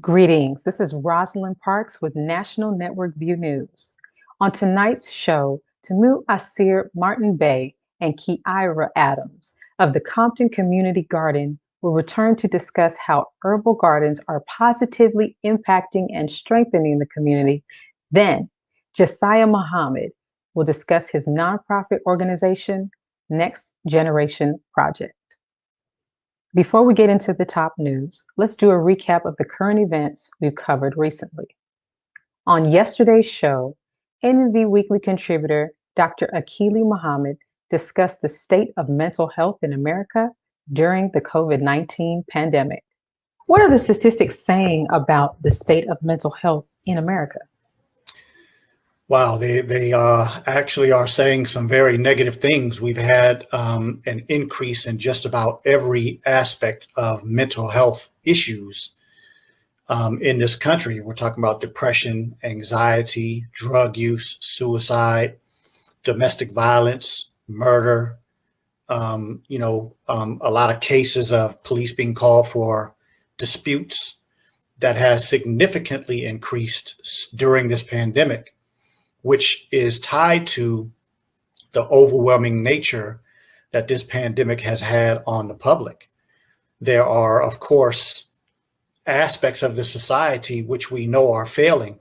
Greetings. This is Rosalind Parks with National Network View News. On tonight's show, TemuAsyr Martin Bey and Kiara Adams of the Compton Community Garden will return to discuss how herbal gardens are positively impacting and strengthening the community. Then, Jessiah Muhammad will discuss his nonprofit organization, Next Generation Project. Before we get into the top news, let's do a recap of the current events we've covered recently. On yesterday's show, NNV Weekly contributor Dr. Akili Muhammad discussed the state of mental health in America during the COVID-19 pandemic. What are the statistics saying about the state of mental health in America? Wow, they actually are saying some very negative things. We've had an increase in just about every aspect of mental health issues in this country. We're talking about depression, anxiety, drug use, suicide, domestic violence, murder, a lot of cases of police being called for disputes that has significantly increased during this pandemic, which is tied to the overwhelming nature that this pandemic has had on the public. There are, of course, aspects of the society which we know are failing,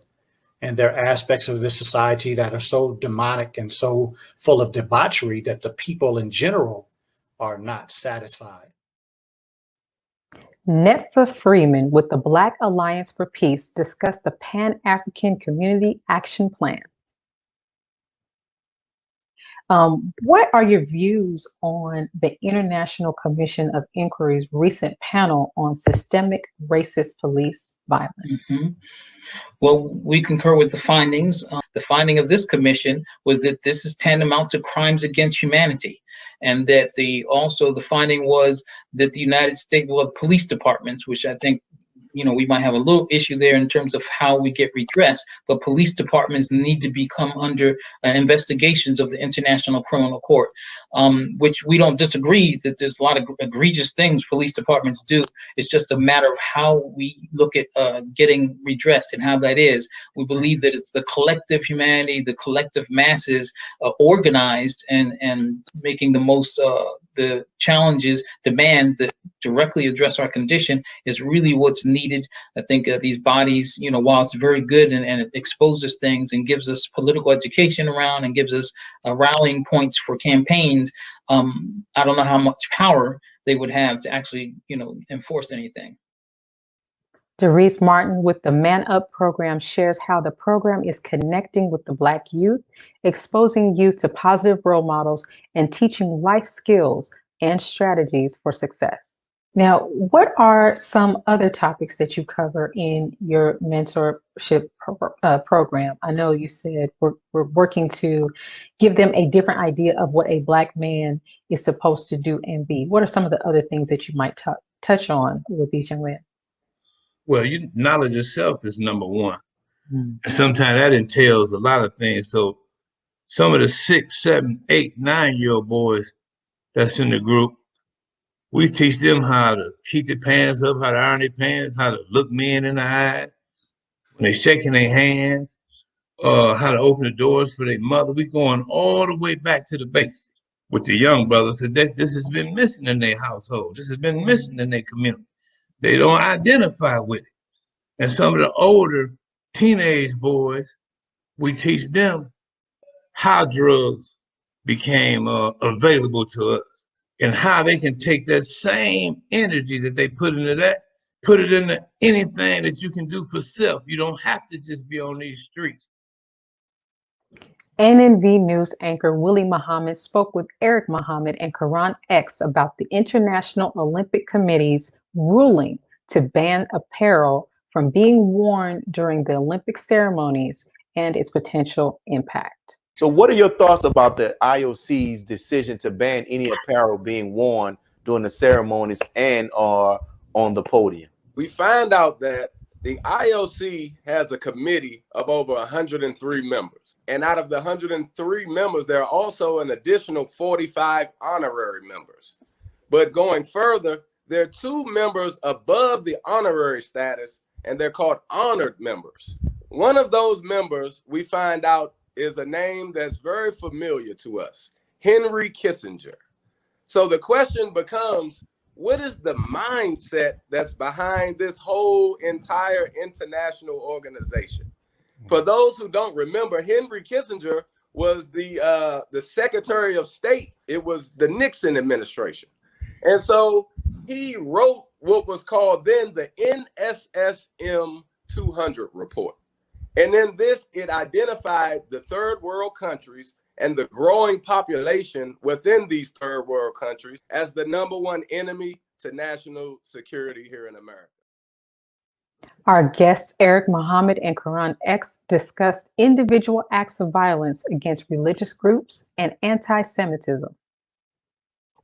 and there are aspects of this society that are so demonic and so full of debauchery that the people in general are not satisfied. Netfa Freeman with the Black Alliance for Peace discussed the Pan-African Community Action Plan. What are your views on the International Commission of Inquiry's recent panel on systemic racist police violence? Well, we concur with the findings. The finding of this commission was that this is tantamount to crimes against humanity, and that the finding was that the United States, well, police departments, which I think we might have a little issue there in terms of how we get redressed, but police departments need to become under investigations of the International Criminal Court, which we don't disagree that there's a lot of egregious things police departments do. It's just a matter of how we look at getting redressed and how that is. We believe that it's the collective humanity, the collective masses organized and making the most the challenges, demands that directly address our condition is really what's needed. I think these bodies, while it's very good and it exposes things and gives us political education around and gives us rallying points for campaigns, I don't know how much power they would have to actually, enforce anything. Doris Martin with the Man Up program shares how the program is connecting with the Black youth, exposing youth to positive role models, and teaching life skills and strategies for success. Now, what are some other topics that you cover in your mentorship program? I know you said we're working to give them a different idea of what a Black man is supposed to do and be. What are some of the other things that you might touch on with these young men? Well, knowledge itself is number one. Sometimes that entails a lot of things. So some of the 6, 7, 8, 9-year-old boys that's in the group, we teach them how to keep their pants up, how to iron their pants, how to look men in the eye when they're shaking their hands, how to open the doors for their mother. We're going all the way back to the basics with the young brothers. This has been missing in their household. This has been missing in their community. They don't identify with it. And some of the older teenage boys, we teach them how drugs became available to us and how they can take that same energy that they put into that, put it into anything that you can do for self. You don't have to just be on these streets. NNV News anchor Willie Muhammad spoke with Eric Muhammad and Karan X about the International Olympic Committee's ruling to ban apparel from being worn during the Olympic ceremonies and its potential impact. So what are your thoughts about the IOC's decision to ban any apparel being worn during the ceremonies and on the podium? We find out that the IOC has a committee of over 103 members. And out of the 103 members, there are also an additional 45 honorary members. But going further, there are 2 members above the honorary status and they're called honored members. One of those members, we find out, is a name that's very familiar to us, Henry Kissinger. So the question becomes, what is the mindset that's behind this whole entire international organization? For those who don't remember, Henry Kissinger was the Secretary of State. It was the Nixon administration. And so he wrote what was called then the NSSM 200 report. And in this, it identified the third world countries and the growing population within these third world countries as the #1 enemy to national security here in America. Our guests, Eric Muhammad and Quran X, discussed individual acts of violence against religious groups and anti-Semitism.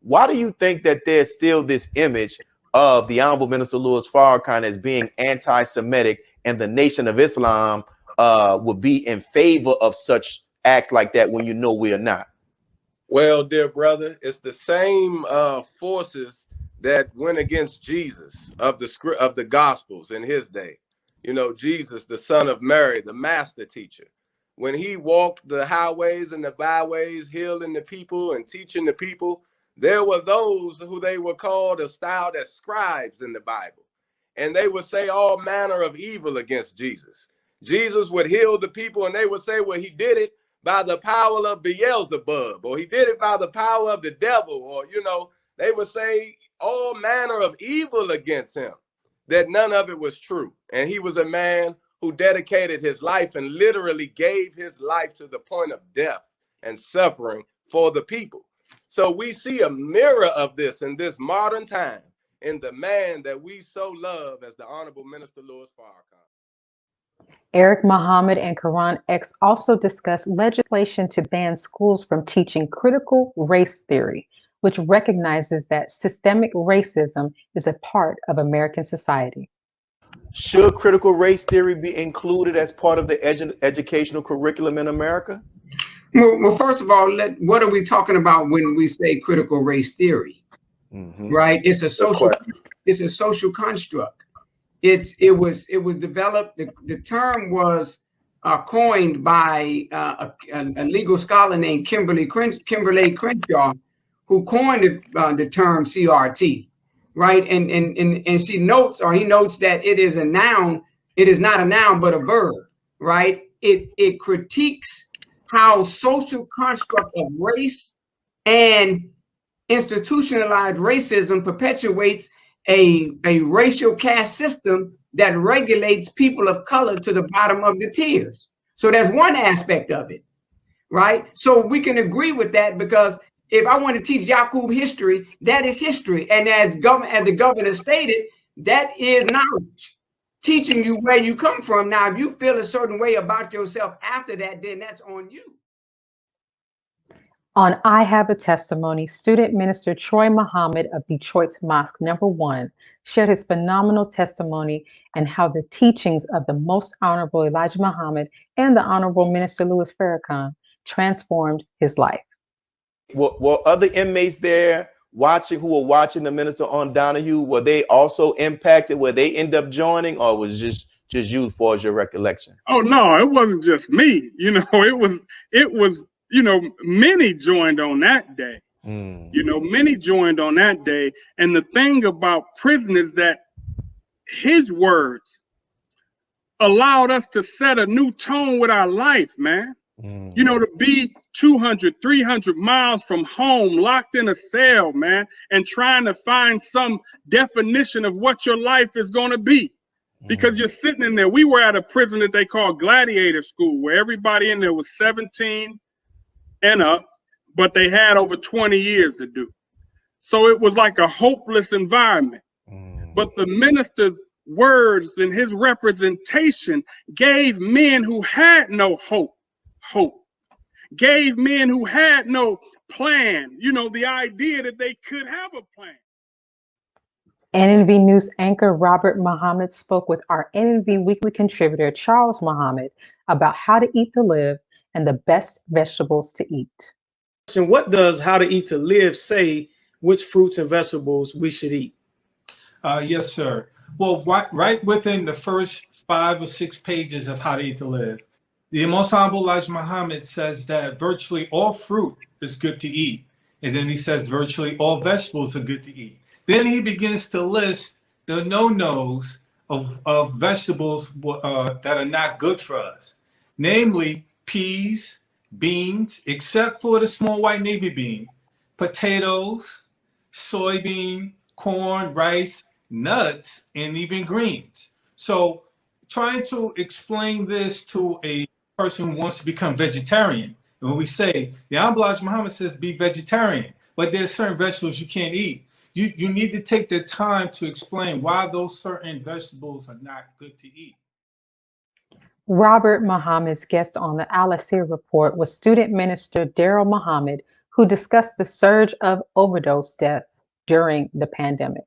Why do you think that there's still this image of the Honorable Minister Louis Farrakhan as being anti-Semitic, and the Nation of Islam would be in favor of such acts like that when you know we are not? Well, dear brother, it's the same forces that went against Jesus of the Gospels in his day. You know, Jesus, the son of Mary, the master teacher. When he walked the highways and the byways, healing the people and teaching the people, there were those who they were called or styled as scribes in the Bible. And they would say all manner of evil against Jesus. Jesus would heal the people and they would say, well, he did it by the power of Beelzebub, or he did it by the power of the devil, or, you know, they would say all manner of evil against him, that none of it was true. And he was a man who dedicated his life and literally gave his life to the point of death and suffering for the people. So we see a mirror of this in this modern time in the man that we so love as the Honorable Minister Louis Farrakhan. Eric Muhammad and Quran X also discussed legislation to ban schools from teaching critical race theory, which recognizes that systemic racism is a part of American society. Should critical race theory be included as part of the educational curriculum in America? Well, first of all, what are we talking about when we say critical race theory? Mm-hmm. Right? It's a social construct. It was developed. The term was coined by a legal scholar named Kimberly Crenshaw, who coined the term CRT, right? And she notes, or he notes, that it is a noun. It is not a noun, but a verb, right? It critiques how social construct of race and institutionalized racism perpetuates a racial caste system that regulates people of color to the bottom of the tiers. So that's one aspect of it, right? So we can agree with that, because if I want to teach Yaqub history, that is history. And as the governor stated, that is knowledge, teaching you where you come from. Now, if you feel a certain way about yourself after that, then that's on you. On I Have a Testimony, student minister Troy Muhammad of Detroit's Mosque #1 shared his phenomenal testimony and how the teachings of the Most Honorable Elijah Muhammad and the Honorable Minister Louis Farrakhan transformed his life. Were other inmates there who were watching the minister on Donahue? Were they also impacted? Were they end up joining, or was just you, for as your recollection? Oh no, it wasn't just me. You know, it was. You know, many joined on that day. You know, many joined on that day. And the thing about prison is that his words allowed us to set a new tone with our life, man. You know, to be 200, 300 miles from home, locked in a cell, man, and trying to find some definition of what your life is going to be. Because you're sitting in there. We were at a prison that they call Gladiator School, where everybody in there was 17 and up, but they had over 20 years to do. So it was like a hopeless environment. But the minister's words and his representation gave men who had no hope. Gave men who had no plan, you know, the idea that they could have a plan. NNV News anchor Robert Muhammad spoke with our NNV Weekly contributor Charles Muhammad about how to eat to live and the best vegetables to eat. What does How to Eat to Live say which fruits and vegetables we should eat? Yes, sir. Well, right within the first 5 or 6 pages of How to Eat to Live, the Most Honorable Elijah Muhammad says that virtually all fruit is good to eat. And then he says virtually all vegetables are good to eat. Then he begins to list the no-nos of vegetables that are not good for us, namely peas, beans, except for the small white navy bean, potatoes, soybean, corn, rice, nuts, and even greens. So trying to explain this to a person who wants to become vegetarian, and when we say, the Honorable Elijah Muhammad says be vegetarian, but there's certain vegetables you can't eat. You need to take the time to explain why those certain vegetables are not good to eat. Robert Muhammad's guest on the TemuAsyr Report was student minister Daryl Muhammad, who discussed the surge of overdose deaths during the pandemic.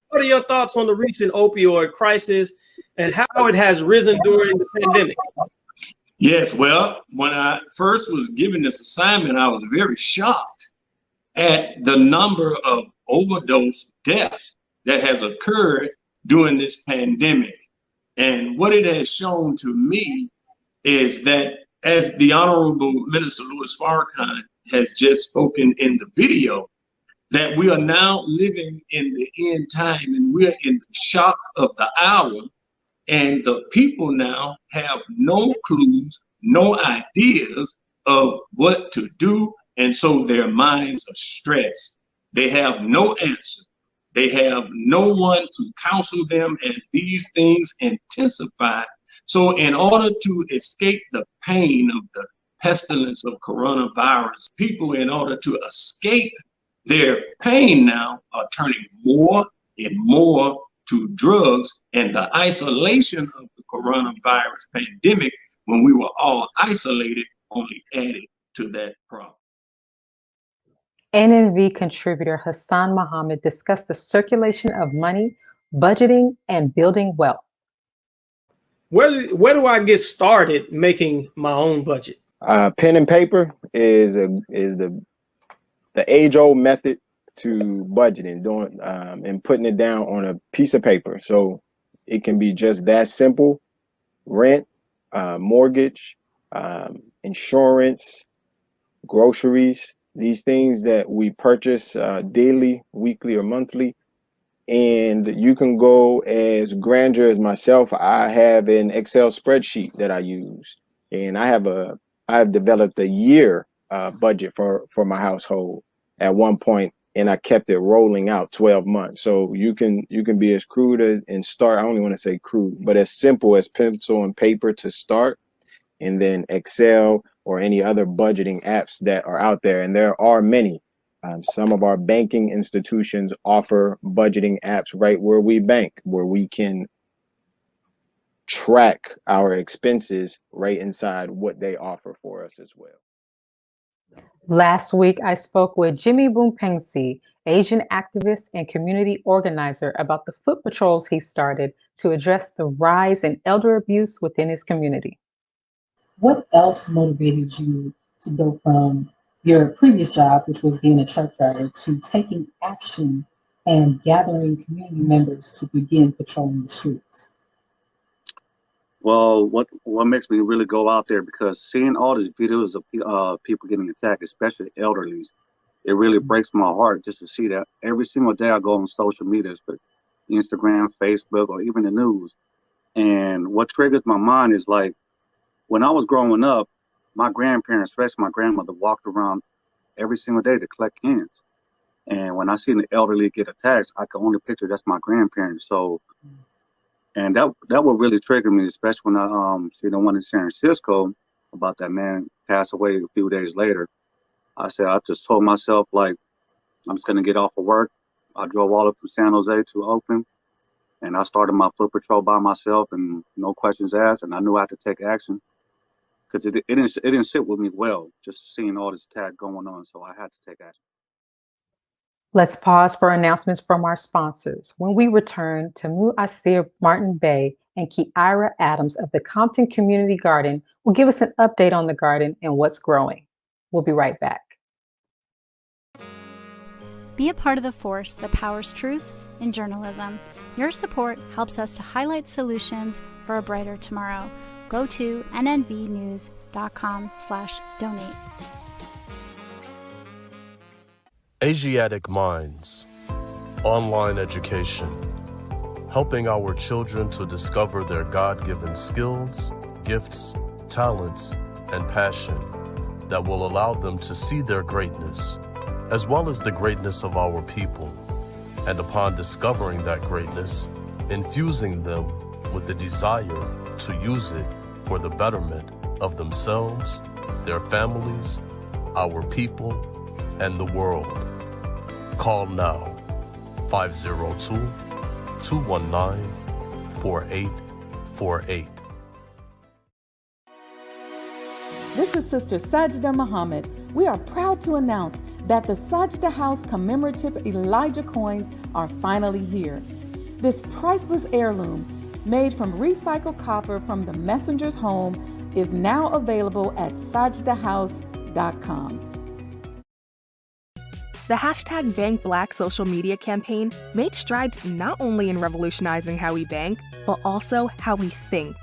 What are your thoughts on the recent opioid crisis and how it has risen during the pandemic? Yes, well, when I first was given this assignment, I was very shocked at the number of overdose deaths that has occurred during this pandemic. And what it has shown to me is that, as the Honorable Minister Louis Farrakhan has just spoken in the video, that we are now living in the end time and we're in the shock of the hour. And the people now have no clues, no ideas of what to do. And so their minds are stressed. They have no answer. They have no one to counsel them as these things intensify. So in order to escape the pain of the pestilence of coronavirus, people, in order to escape their pain now, are turning more and more to drugs, and the isolation of the coronavirus pandemic, when we were all isolated, only added to that problem. NNV contributor Hassan Muhammad discussed the circulation of money, budgeting, and building wealth. Where do I get started making my own budget? Pen and paper is the age-old method to budgeting, doing and putting it down on a piece of paper. So it can be just that simple: rent, mortgage, insurance, groceries, these things that we purchase daily, weekly, or monthly. And you can go as grander as myself. I have an Excel spreadsheet that I use, and I've developed a year budget for my household at one point, and I kept it rolling out 12 months. So you can be as crude and start. I only want to say crude, but as simple as pencil and paper to start, and then Excel or any other budgeting apps that are out there. And there are many. Some of our banking institutions offer budgeting apps right where we bank, where we can track our expenses right inside what they offer for us as well. Last week, I spoke with Jimmy Bumpengsi, Asian activist and community organizer, about the foot patrols he started to address the rise in elder abuse within his community. What else motivated you to go from your previous job, which was being a truck driver, to taking action and gathering community members to begin patrolling the streets? Well, what makes me really go out there, because seeing all these videos of people getting attacked, especially elderlies, it really breaks my heart just to see that. Every single day I go on social media, but Instagram, Facebook, or even the news. And what triggers my mind is, like, when I was growing up, my grandparents, especially my grandmother, walked around every single day to collect cans. And when I seen the elderly get attacked, I could only picture that's my grandparents. So, and that would really trigger me, especially when I see the one in San Francisco about that man passed away a few days later. I just told myself, like, I'm just gonna get off of work. I drove all up from San Jose to Oakland, and I started my foot patrol by myself, and no questions asked. And I knew I had to take action, because it didn't sit with me well, just seeing all this attack going on. So I had to take action. Let's pause for announcements from our sponsors. When we return, TemuAsyr Martin Bey and Kiara Adams of the Compton Community Garden will give us an update on the garden and what's growing. We'll be right back. Be a part of the force that powers truth in journalism. Your support helps us to highlight solutions for a brighter tomorrow. Go to nnvnews.com/donate. Asiatic Minds, online education, helping our children to discover their God-given skills, gifts, talents, and passion that will allow them to see their greatness, as well as the greatness of our people, and upon discovering that greatness, infusing them with the desire to use it for the betterment of themselves, their families, our people, and the world. Call now, 502-219-4848. This is Sister Jessiah Muhammad. We are proud to announce that the Sajda House commemorative Elijah coins are finally here. This priceless heirloom, made from recycled copper from the messenger's home, is now available at sajdahouse.com. The hashtag Bank Black social media campaign made strides not only in revolutionizing how we bank, but also how we think.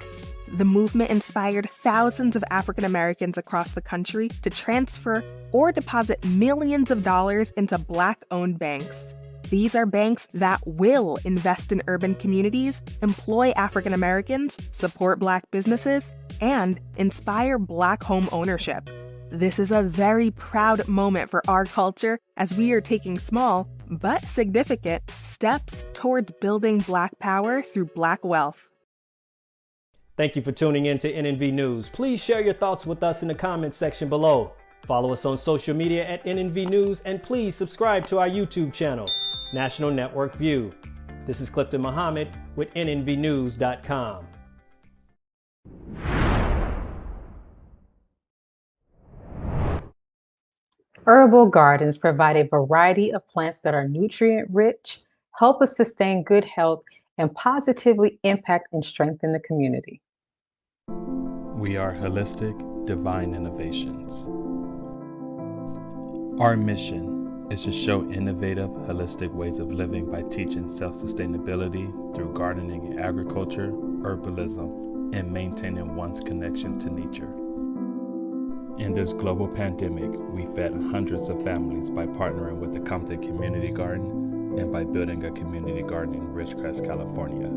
The movement inspired thousands of African Americans across the country to transfer or deposit millions of dollars into Black-owned banks. These are banks that will invest in urban communities, employ African Americans, support Black businesses, and inspire Black home ownership. This is a very proud moment for our culture as we are taking small but significant steps towards building Black power through Black wealth. Thank you for tuning in to NNV News. Please share your thoughts with us in the comments section below. Follow us on social media at NNV News, and please subscribe to our YouTube channel, National Network View. This is Clifton Muhammad with nnvnews.com. Herbal gardens provide a variety of plants that are nutrient-rich, help us sustain good health, and positively impact and strengthen the community. We are Holistic Divine Innovations. Our mission is to show innovative, holistic ways of living by teaching self-sustainability through gardening and agriculture, herbalism, and maintaining one's connection to nature. In this global pandemic, we fed hundreds of families by partnering with the Compton Community Garden and by building a community garden in Ridgecrest, California.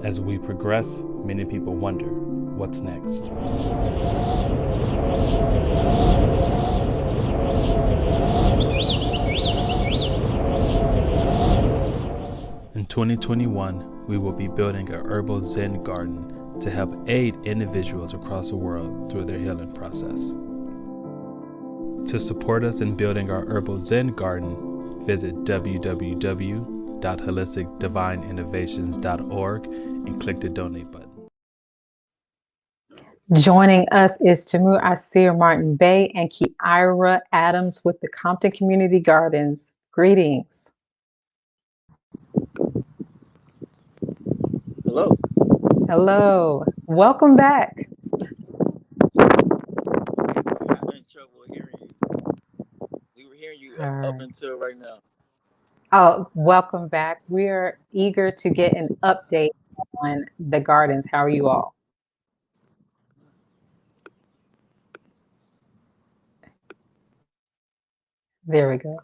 As we progress, many people wonder, what's next? In 2021, we will be building a herbal Zen garden to help aid individuals across the world through their healing process. To support us in building our herbal Zen garden, visit www.holisticdivineinnovations.org and click the donate button. Joining us is TemuAsyr Martin Bey and Kiara Adams with the Compton Community Gardens. Greetings. Hello. Hello. Welcome back. I'm in trouble hearing you. We were hearing you up until right now. Oh, welcome back. We are eager to get an update on the gardens. How are you all? There we go.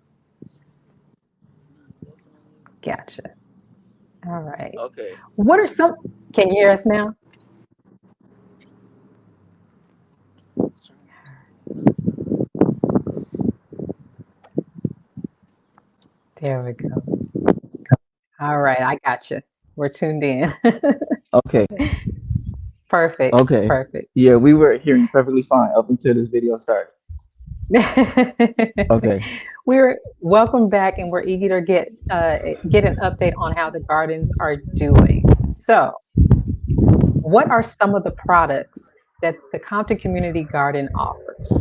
Gotcha. All right. Okay. What are some, can you hear us now? There we go. All right, I got you. We're tuned in. Okay. Perfect. Okay. Perfect. Yeah, we were hearing perfectly fine up until this video started. Okay. We're welcome back, and we're eager to get an update on how the gardens are doing. So, what are some of the products that the Compton Community Garden offers?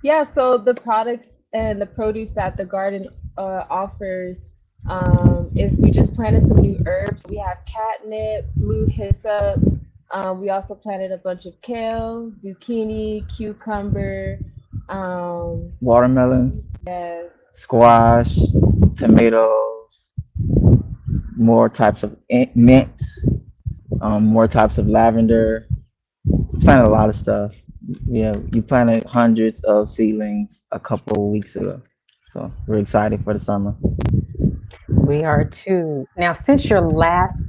Yeah, so the products and the produce that the garden offers is we just planted some new herbs. We have catnip, blue hyssop. We also planted a bunch of kale, zucchini, cucumber, Watermelons, Yes. squash, tomatoes, more types of mint, more types of lavender. Planted a lot of stuff. Yeah, you planted hundreds of seedlings a couple of weeks ago. So we're excited for the summer. We are too. Now, since your last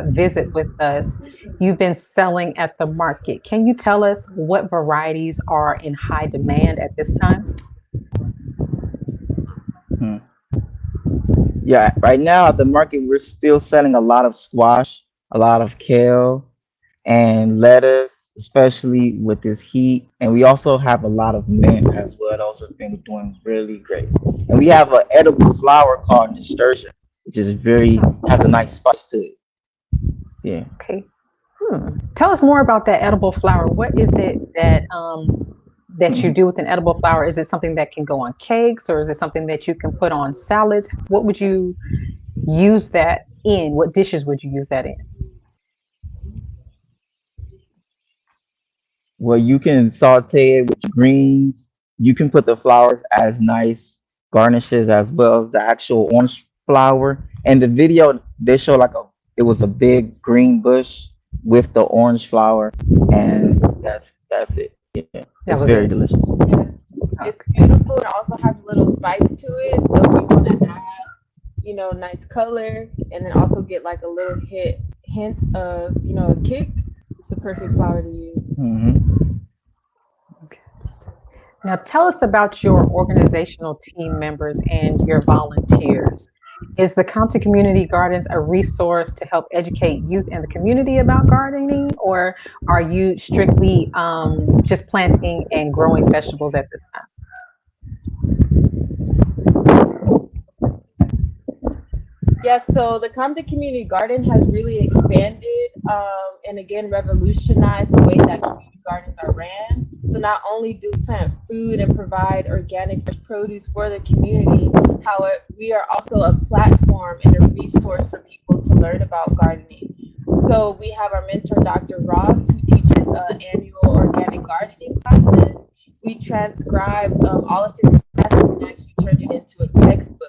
visit with us, you've been selling at the market. Can you tell us what varieties are in high demand at this time? Hmm. Yeah, right now at the market, we're still selling a lot of squash, a lot of kale, and lettuce, especially with this heat. And we also have a lot of mint as well. Those have been doing really great. And we have an edible flower called nasturtium, which is has a nice spice to it. Yeah. Okay. Tell us more about that edible flower. What is it that you do with an edible flower? Is it something that can go on cakes, or is it something that you can put on salads? What would you use that in? What dishes would you use that in? Well, you can saute it with greens. You can put the flowers as nice garnishes as well as the actual orange flower. And the video they show it was a big green bush with the orange flower, and that's it. Yeah, it's very delicious. Yes, it's beautiful. It also has a little spice to it. So if you want to add, nice color, and then also get like a little hint of, a kick, it's the perfect flower to use. Now, tell us about your organizational team members and your volunteers. Is the Compton Community Gardens a resource to help educate youth in the community about gardening, or are you strictly just planting and growing vegetables at this time? Yes, so the Compton Community Garden has really expanded and again revolutionized the way that community gardens are ran. So not only do we plant food and provide organic fresh produce for the community, however, we are also a platform and a resource for people to learn about gardening. So we have our mentor, Dr. Ross, who teaches annual organic gardening classes. We transcribed all of his classes and actually turned it into a textbook.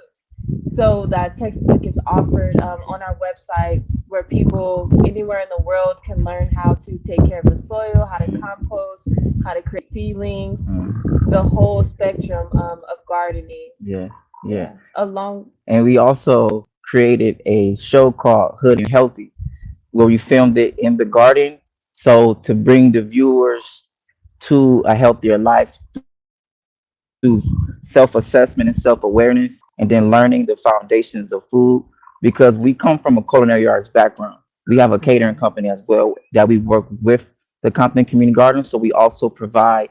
So that textbook is offered on our website, where people anywhere in the world can learn how to take care of the soil, how to compost, how to create seedlings, the whole spectrum of gardening. Yeah. Along. And we also created a show called Hood and Healthy, where we filmed it in the garden. So to bring the viewers to a healthier life through self-assessment and self-awareness, and then learning the foundations of food, because we come from a culinary arts background. We have a catering company as well that we work with the Compton Community Garden. So we also provide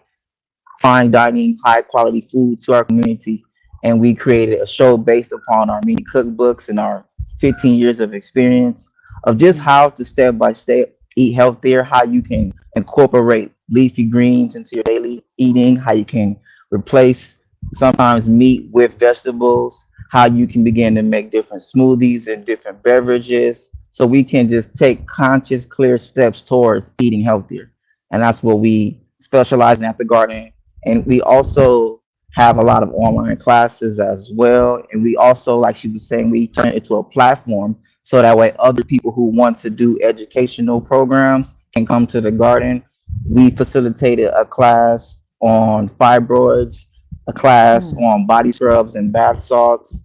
fine dining, high quality food to our community. And we created a show based upon our mini cookbooks and our 15 years of experience of just how to step by step eat healthier, how you can incorporate leafy greens into your daily eating, how you can replace sometimes meat with vegetables, how you can begin to make different smoothies and different beverages. So we can just take conscious, clear steps towards eating healthier. And that's what we specialize in at the garden. And we also have a lot of online classes as well. And we also, like she was saying, we turn it into a platform so that way other people who want to do educational programs can come to the garden. We facilitated a class on fibroids, a class on body scrubs and bath salts,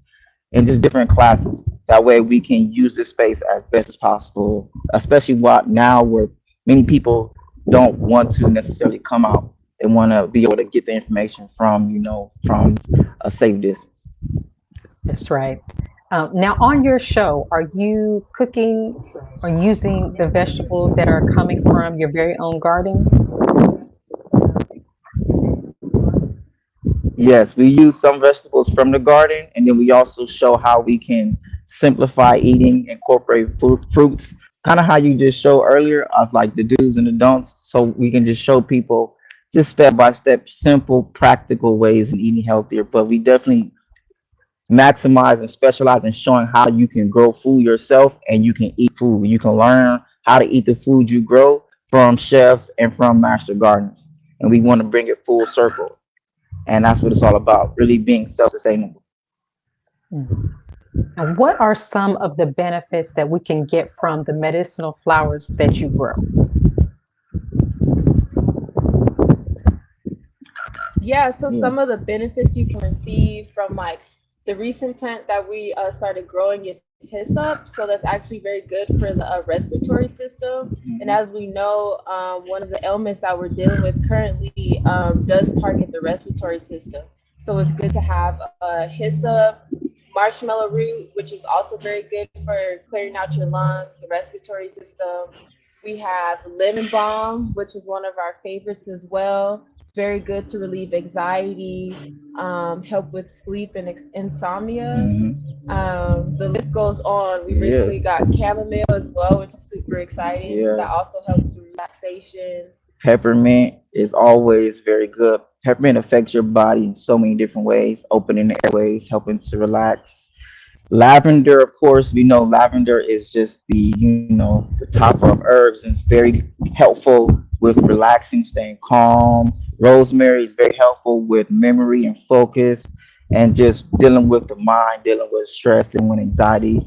and just different classes. That way we can use this space as best as possible, especially now where many people don't want to necessarily come out. They want to be able to get the information from a safe distance. That's right. Now, on your show, are you cooking or using the vegetables that are coming from your very own garden? Yes, we use some vegetables from the garden, and then we also show how we can simplify eating, incorporate fruits, kind of how you just showed earlier of like the do's and the don'ts. So we can just show people just step by step, simple, practical ways in eating healthier. But we definitely maximize and specialize in showing how you can grow food yourself and you can eat food. You can learn how to eat the food you grow from chefs and from master gardeners. And we want to bring it full circle. And that's what it's all about, really being self-sustainable. And what are some of the benefits that we can get from the medicinal flowers that you grow? Yeah, so some of the benefits you can receive from like the recent plant that we started growing is hyssop. So that's actually very good for the respiratory system. And as we know, one of the ailments that we're dealing with currently does target the respiratory system. So it's good to have hyssop, marshmallow root, which is also very good for clearing out your lungs, the respiratory system. We have lemon balm, which is one of our favorites as well. Very good to relieve anxiety, help with sleep and insomnia. The list goes on. We recently got chamomile as well, which is super exciting. That also helps with relaxation. Peppermint is always very good. Peppermint affects your body in so many different ways, opening the airways, helping to relax. Lavender, of course, we know lavender is just the top of herbs and it's very helpful with relaxing, staying calm. Rosemary is very helpful with memory and focus and just dealing with the mind, dealing with stress and with anxiety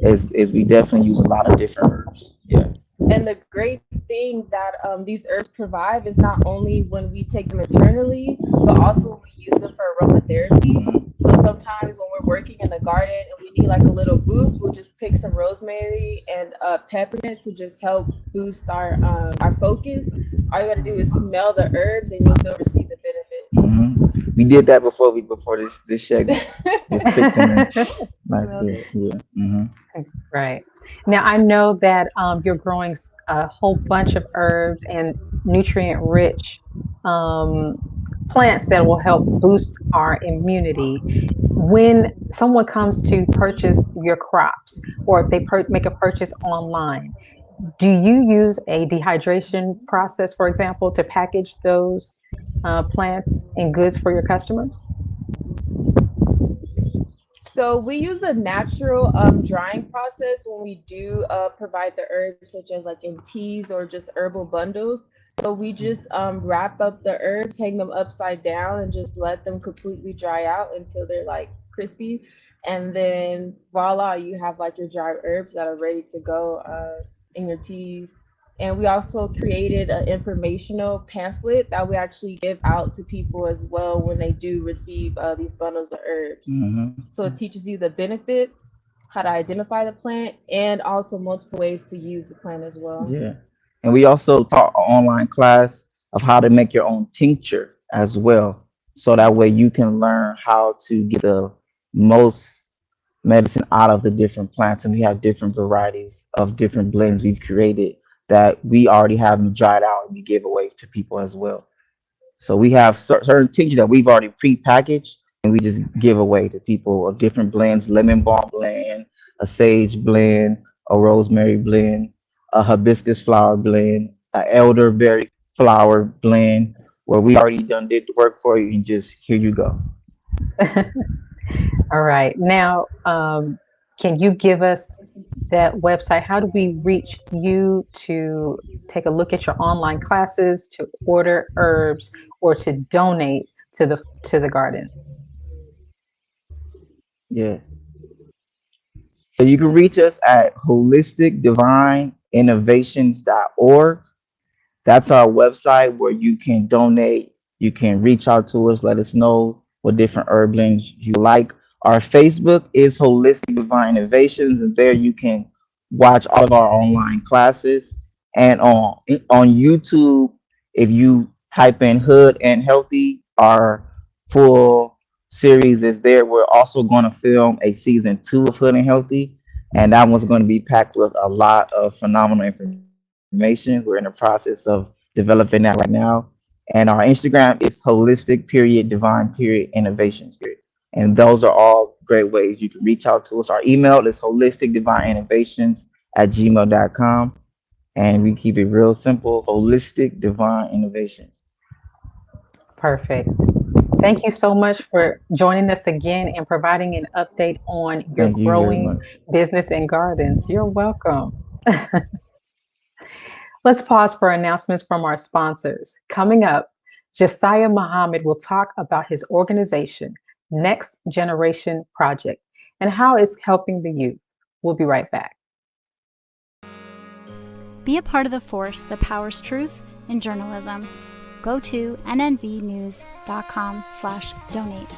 is we definitely use a lot of different herbs. Yeah. And the great thing that these herbs provide is not only when we take them internally, but also when we use them for aromatherapy. So sometimes when we're working in the garden and we need like a little boost, we'll just pick some rosemary and peppermint to just help boost our focus. All you gotta do is smell the herbs and you'll still receive the benefits. We did that before this segment. Just took some nice good. Yeah. Right. Now, I know that you're growing a whole bunch of herbs and nutrient-rich plants that will help boost our immunity. When someone comes to purchase your crops, or if they make a purchase online, do you use a dehydration process, for example, to package those plants and goods for your customers? So we use a natural drying process when we do provide the herbs, such as like in teas or just herbal bundles. So we just wrap up the herbs, hang them upside down, and just let them completely dry out until they're like crispy. And then voila, you have like your dry herbs that are ready to go in your teas. And we also created an informational pamphlet that we actually give out to people as well when they do receive these bundles of herbs. So it teaches you the benefits, how to identify the plant, and also multiple ways to use the plant as well. Yeah. And we also taught an online class of how to make your own tincture as well. So that way you can learn how to get the most medicine out of the different plants. And we have different varieties of different blends we've created that we already have them dried out and we give away to people as well. So we have certain tinctures that we've already pre-packaged and we just give away to people of different blends, lemon balm blend, a sage blend, a rosemary blend, a hibiscus flower blend, an elderberry flower blend, where we already did the work for you and just here you go. All right. Now, can you give us that website? How do we reach you to take a look at your online classes, to order herbs, or to donate to the garden? Yeah. So you can reach us at holisticdivineinnovations.org. That's our website where you can donate. You can reach out to us, let us know what different herb blends you like. Our Facebook is Holistic Divine Innovations, and there you can watch all of our online classes. And on YouTube, if you type in Hood and Healthy, our full series is there. We're also going to film a season 2 of Hood and Healthy, and that one's going to be packed with a lot of phenomenal information. We're in the process of developing that right now. And our Instagram is holistic.divine.innovations. And those are all great ways you can reach out to us. Our email is holisticdivineinnovations@gmail.com. And we keep it real simple, Holistic Divine Innovations. Perfect. Thank you so much for joining us again and providing an update on your growing business and gardens. You're welcome. Let's pause for announcements from our sponsors. Coming up, Jessiah Muhammad will talk about his organization, Next Generation Project, and how it's helping the youth. We'll be right back. Be a part of the force that powers truth in journalism. Go to nnvnews.com/donate.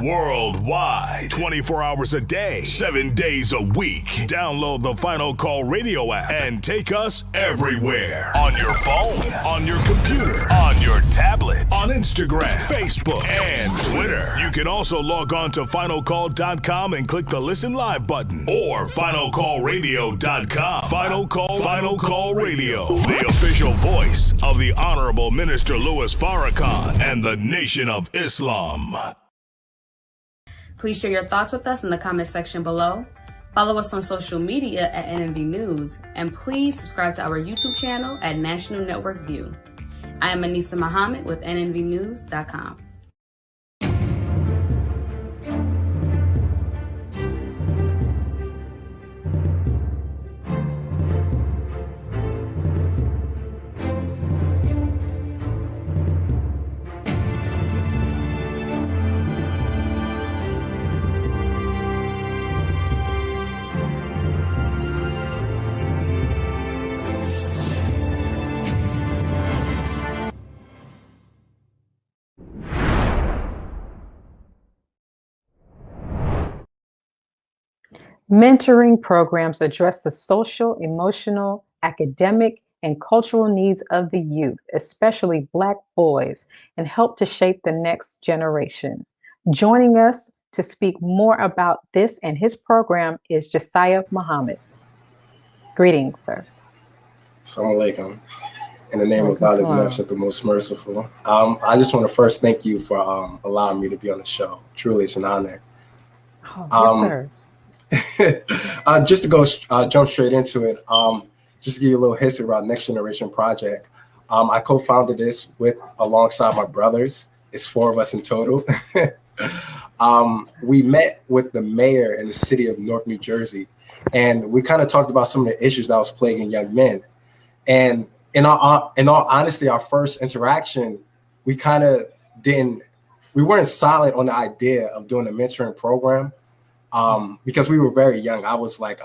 Worldwide, 24 hours a day, 7 days a week. Download the Final Call radio app and take us everywhere. On your phone, on your computer, on your tablet, on Instagram, Facebook, and Twitter. You can also log on to finalcall.com and click the Listen Live button, or finalcallradio.com. Final Call Radio, the official voice of the Honorable Minister Louis Farrakhan and the Nation of Islam. Please share your thoughts with us in the comment section below. Follow us on social media at NNV News, and please subscribe to our YouTube channel at National Network View. I am Jessiah Muhammad with nnvnews.com. Mentoring programs address the social, emotional, academic, and cultural needs of the youth, especially Black boys, and help to shape the next generation. Joining us to speak more about this and his program is Jessiah Muhammad. Greetings, sir. Assalamu alaikum. In the name of Allah, the Beneficent, the Most Merciful. I just want to first thank you for allowing me to be on the show. Truly, it's an honor. Yes, sir. Just to go jump straight into it, just to give you a little history about Next Generation Project. I co-founded this alongside my brothers. It's 4 of us in total. We met with the mayor in the city of Newark, New Jersey, and we kind of talked about some of the issues that was plaguing young men. And in all honesty, our first interaction, we weren't solid on the idea of doing a mentoring program. Because we were very young. I was like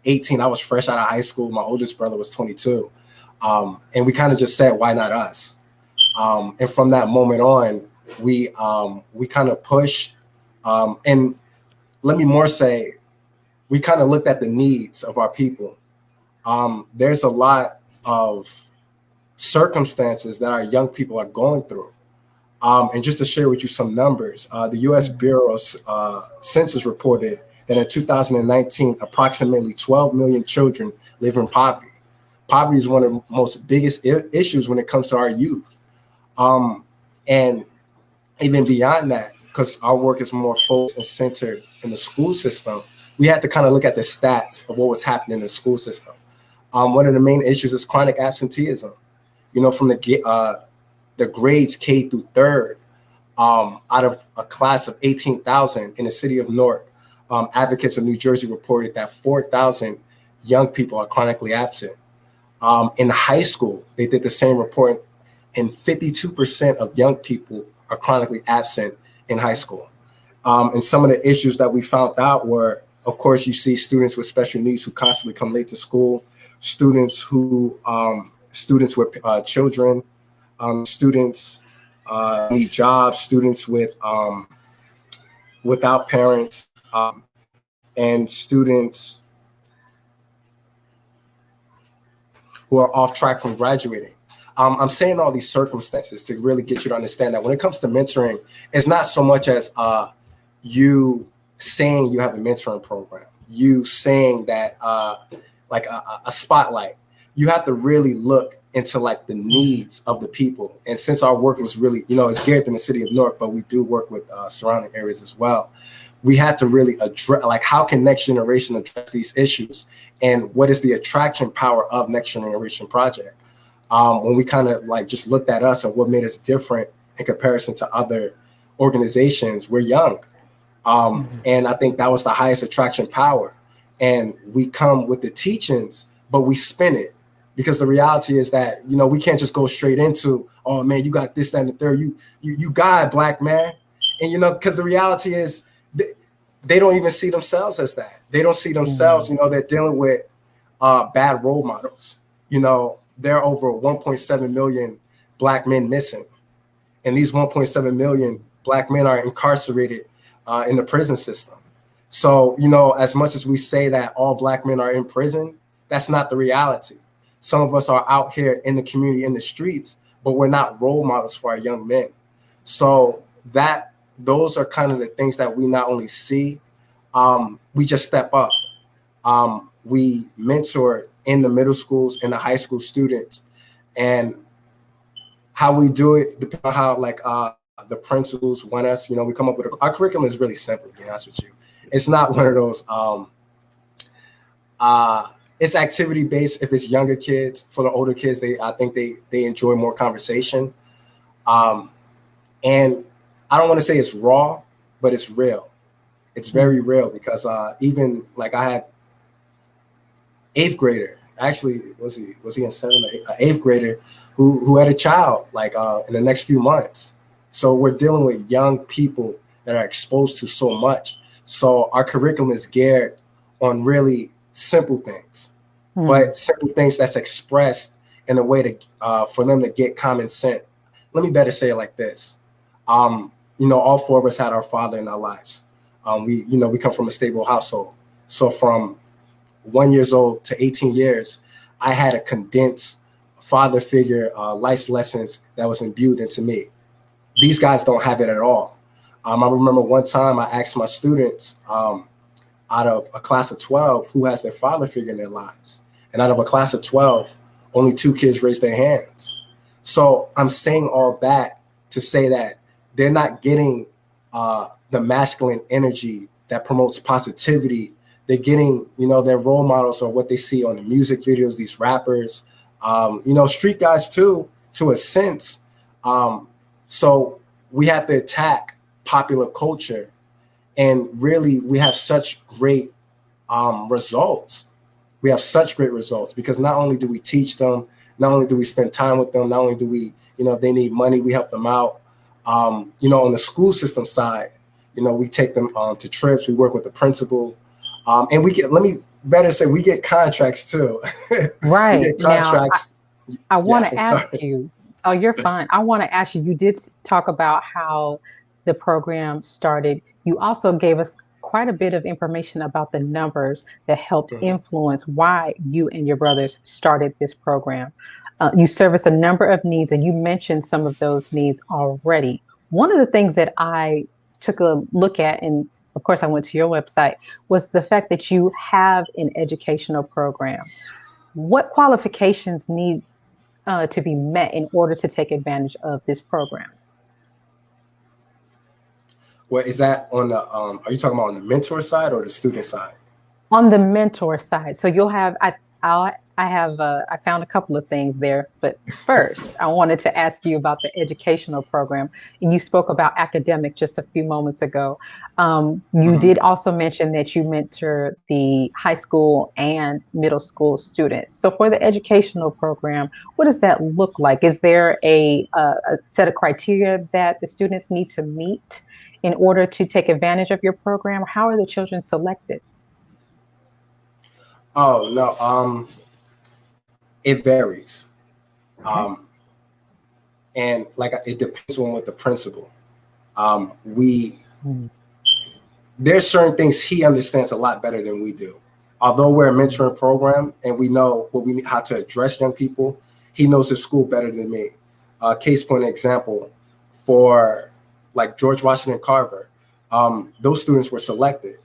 18. I was fresh out of high school. My oldest brother was 22. And we kind of just said, why not us? And from that moment on, we kind of pushed. And let me more say, we kind of looked at the needs of our people. There's a lot of circumstances that our young people are going through. And just to share with you some numbers, the U.S. Bureau of Census reported that in 2019, approximately 12 million children live in poverty. Poverty is one of the most biggest issues when it comes to our youth. And even beyond that, because our work is more focused and centered in the school system, we had to kind of look at the stats of what was happening in the school system. One of the main issues is chronic absenteeism. You know, from the grades K through 3rd, out of a class of 18,000 in the city of Newark, Advocates of New Jersey reported that 4,000 young people are chronically absent. In high school, they did the same report, and 52% of young people are chronically absent in high school. And some of the issues that we found out were, of course, you see students with special needs who constantly come late to school, students with children, students need jobs, students without parents, and students who are off track from graduating. I'm saying all these circumstances to really get you to understand that when it comes to mentoring, it's not so much as you saying you have a mentoring program, you saying that like a spotlight. you have to really look into like the needs of the people. And since our work was really, it's geared in the city of Newark, but we do work with surrounding areas as well. We had to really address, like, how can next generation address these issues, and what is the attraction power of Next Generation Project? When we kind of like just looked at us and what made us different in comparison to other organizations, we're young. And I think that was the highest attraction power. And we come with the teachings, but we spin it. Because the reality is that, we can't just go straight into, oh man, you got this, that, and the third. You got it, black man. And, because the reality is they don't even see themselves as that. They don't see themselves, they're dealing with bad role models. There are over 1.7 million black men missing. And these 1.7 million black men are incarcerated in the prison system. So, as much as we say that all black men are in prison, that's not the reality. Some of us are out here in the community, in the streets, but we're not role models for our young men. So those are kind of the things that we not only see, we just step up. We mentor in the middle schools and the high school students, and how we do it depends on how the principals want us. We come up with our curriculum is really simple, to be honest with you. It's not one of those. It's activity based. If it's younger kids, for the older kids, I think they enjoy more conversation. And I don't want to say it's raw, but it's real. It's very real, because even like I had 8th grader. Actually, was he in 7th or 8th grader who had a child in the next few months. So we're dealing with young people that are exposed to so much. So our curriculum is geared on really simple things, but simple things that's expressed in a way to for them to get common sense. Let me better say it like this. All 4 of us had our father in our lives. We come from a stable household. So from 1 year old to 18 years, I had a condensed father figure, life lessons that was imbued into me. These guys don't have it at all. I remember one time I asked my students out of a class of 12 who has their father figure in their lives. And out of a class of 12, only 2 kids raised their hands. So I'm saying all that to say that they're not getting the masculine energy that promotes positivity. They're getting, their role models or what they see on the music videos, these rappers, street guys too, to a sense. So we have to attack popular culture, and really we have such great results. We have such great results because not only do we teach them, not only do we spend time with them, not only do we, if they need money, we help them out. On the school system side, we take them to trips, we work with the principal. And we get contracts too. Right. We get contracts. Now, I want to ask you, oh, you're fine. I want to ask you, you did talk about how the program started. You also gave us quite a bit of information about the numbers that helped influence why you and your brothers started this program. You service a number of needs, and you mentioned some of those needs already. One of the things that I took a look at, and of course I went to your website, was the fact that you have an educational program. What qualifications need to be met in order to take advantage of this program? Well, is that on the, are you talking about on the mentor side or the student side? On the mentor side. So you'll have, I found a couple of things there, but first I wanted to ask you about the educational program. And you spoke about academic just a few moments ago. You did also mention that you mentor the high school and middle school students. So for the educational program, what does that look like? Is there a set of criteria that the students need to meet in order to take advantage of your program? How are the children selected? Oh, no. It varies. And it depends on what the principal. There's certain things he understands a lot better than we do. Although we're a mentoring program and we know how to address young people, he knows his school better than me. Case point example, for George Washington Carver, those students were selected.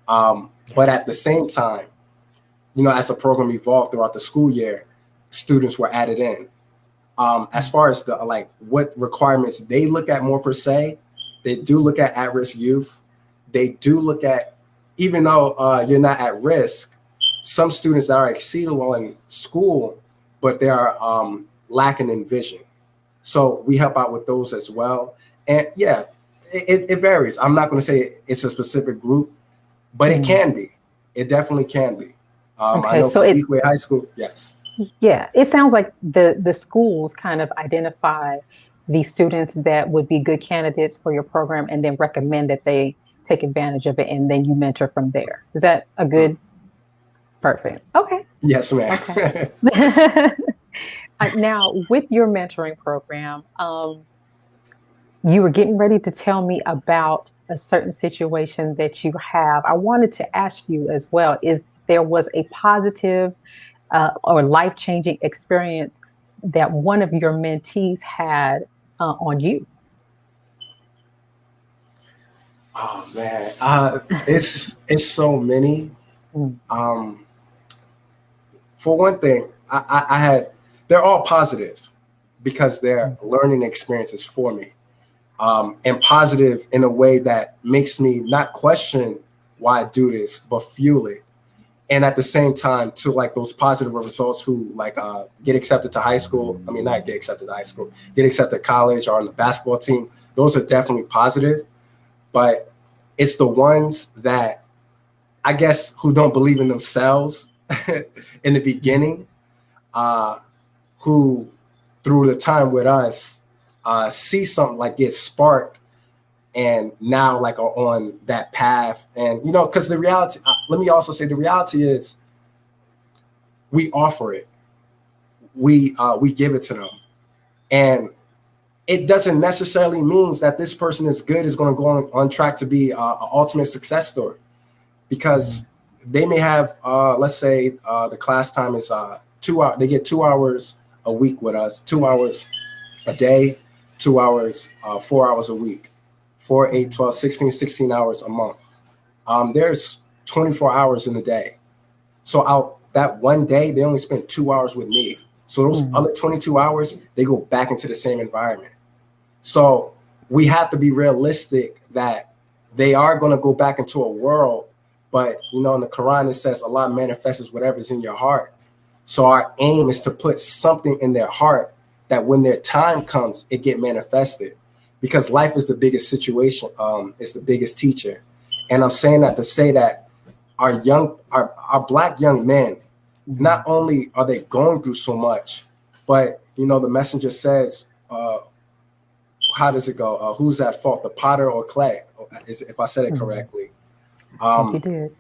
But at the same time, as the program evolved throughout the school year, students were added in. As far as the like what requirements they look at more per se, they do look at risk youth. They do look at, even though you're not at risk, some students that are exceedable in school, but they are lacking in vision. So we help out with those as well. And yeah, it varies. I'm not going to say it's a specific group, but it can be. It definitely can be. I know for Weequahic High School, yes. Yeah, it sounds like the schools kind of identify the students that would be good candidates for your program and then recommend that they take advantage of it, and then you mentor from there. Is that a good? Perfect. Okay. Yes, ma'am. Okay. Now, with your mentoring program, you were getting ready to tell me about a certain situation that you have. I wanted to ask you as well, is there was a positive or life-changing experience that one of your mentees had on you? Oh man, it's so many. For one thing, I had, they're all positive because they're learning experiences for me, and positive in a way that makes me not question why I do this, but fuel it. And at the same time, to like those positive results who like get accepted to high school. I mean, not get accepted to high school, get accepted to college or on the basketball team. Those are definitely positive. But it's the ones that I guess who don't believe in themselves in the beginning, who through the time with us see something like get sparked and now like are on that path. And, you know, because the reality, let me also say the reality is we offer it. We give it to them. And it doesn't necessarily mean that this person is good, is going to go on track to be an ultimate success story, because they may have, let's say the class time is 2 hours. They get 2 hours a week with us, 2 hours a day, 2 hours, 4 hours a week, 4, 8, 12, 16 hours a month. There's 24 hours in the day. So out that one day, they only spend 2 hours with me. So those other 22 hours, they go back into the same environment. So we have to be realistic that they are going to go back into a world, but you know, in the Quran, it says Allah manifests whatever's in your heart. So our aim is to put something in their heart that when their time comes, it get manifested, because life is the biggest situation. It's the biggest teacher. And I'm saying that to say that our Black young men, not only are they going through so much, but you know, the messenger says, how does it go? Who's at fault, the potter or clay? If I said it correctly. You did.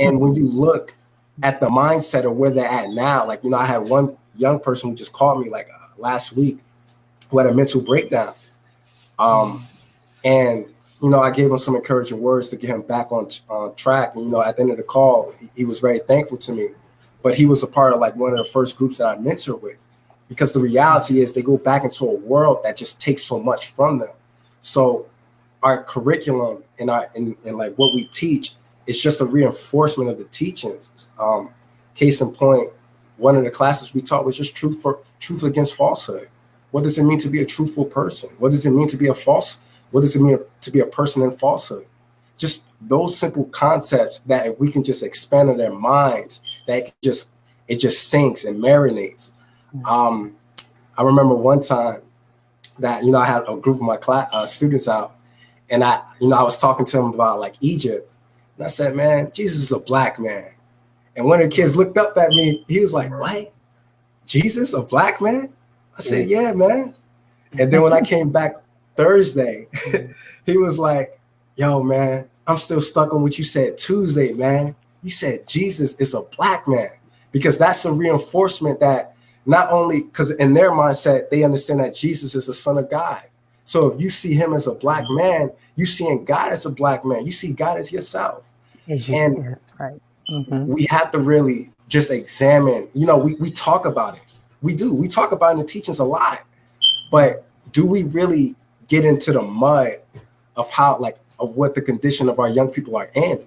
And when you look at the mindset of where they're at now, like, you know, I had one young person who just called me like last week who had a mental breakdown. And, you know, I gave him some encouraging words to get him back on track. And, you know, at the end of the call, he was very thankful to me. But he was a part of like one of the first groups that I mentored with, because the reality is they go back into a world that just takes so much from them. So our curriculum and like what we teach is just a reinforcement of the teachings. Case in point, one of the classes we taught was just truth against falsehood. What does it mean to be a truthful person? What does it mean to be a false? What does it mean to be a person in falsehood? Just those simple concepts that if we can just expand on their minds, that it just sinks and marinates. I remember one time that, you know, I had a group of my class students out, and I was talking to them about like Egypt, and I said, man, Jesus is a Black man. And one of the kids looked up at me. He was like, what? Jesus, a Black man? I said, yeah, man. And then when I came back Thursday, he was like, yo, man, I'm still stuck on what you said Tuesday, man. You said Jesus is a Black man, because that's a reinforcement that not only, because in their mindset, they understand that Jesus is the Son of God. So if you see him as a Black man, you seeing God as a Black man. You see God as yourself. And that's right. We have to really just examine, you know, we talk about it. We do. We talk about it in the teachings a lot. But do we really get into the mud of how, like, of what the condition of our young people are in?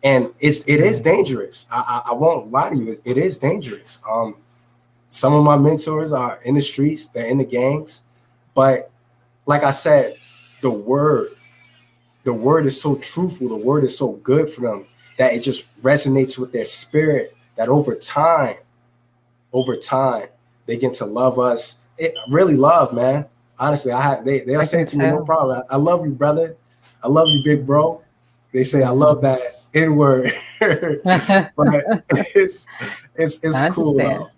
And it is dangerous. I won't lie to you. It is dangerous. some of my mentors are in the streets, they're in the gangs. But like I said, the word is so truthful, the word is so good for them that it just resonates with their spirit, that over time, they get to love us. It really love, man. Honestly, they are saying to me, no problem. I love you, brother. I love you, big bro. They say I love that N-word. But it's cool though.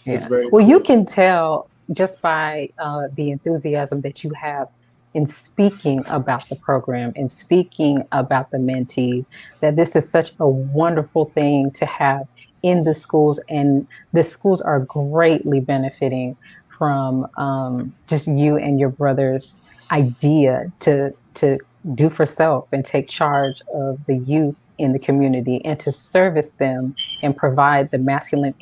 Yeah. It's very well, cool. you can tell just by the enthusiasm that you have in speaking about the program and speaking about the mentees, that this is such a wonderful thing to have in the schools, and the schools are greatly benefiting from just you and your brother's idea to do for self and take charge of the youth in the community and to service them and provide the masculine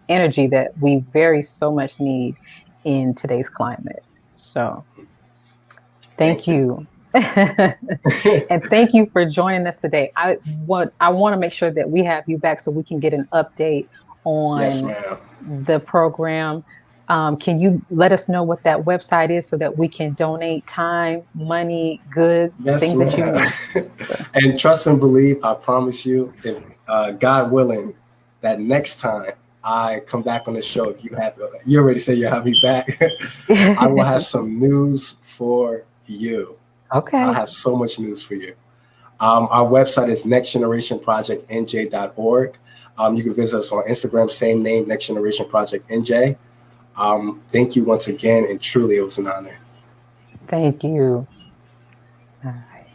energy that we very so much need in today's climate. So thank you. And thank you for joining us today. I want to make sure that we have you back so we can get an update on the program. Can you let us know what that website is so that we can donate time, money, goods, things that you need? And trust and believe, I promise you, if God willing, that next time I come back on the show, if you already said you'll have me back, I will have some news for you. Okay. I have so much news for you. Our website is nextgenerationprojectnj.org. You can visit us on Instagram, same name, Next Generation Project NJ. Thank you once again, and truly it was an honor. Thank you. All right.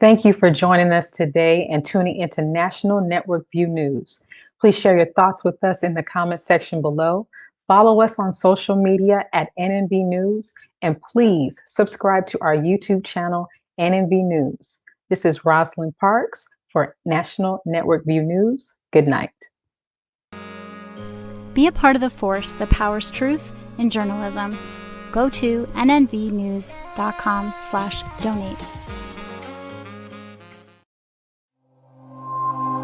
Thank you for joining us today and tuning into National Network View News. Please share your thoughts with us in the comment section below. Follow us on social media at NNV News, and please subscribe to our YouTube channel, NNV News. This is Rosalind Parks for National Network View News. Good night. Be a part of the force that powers truth in journalism. Go to nnvnews.com/donate.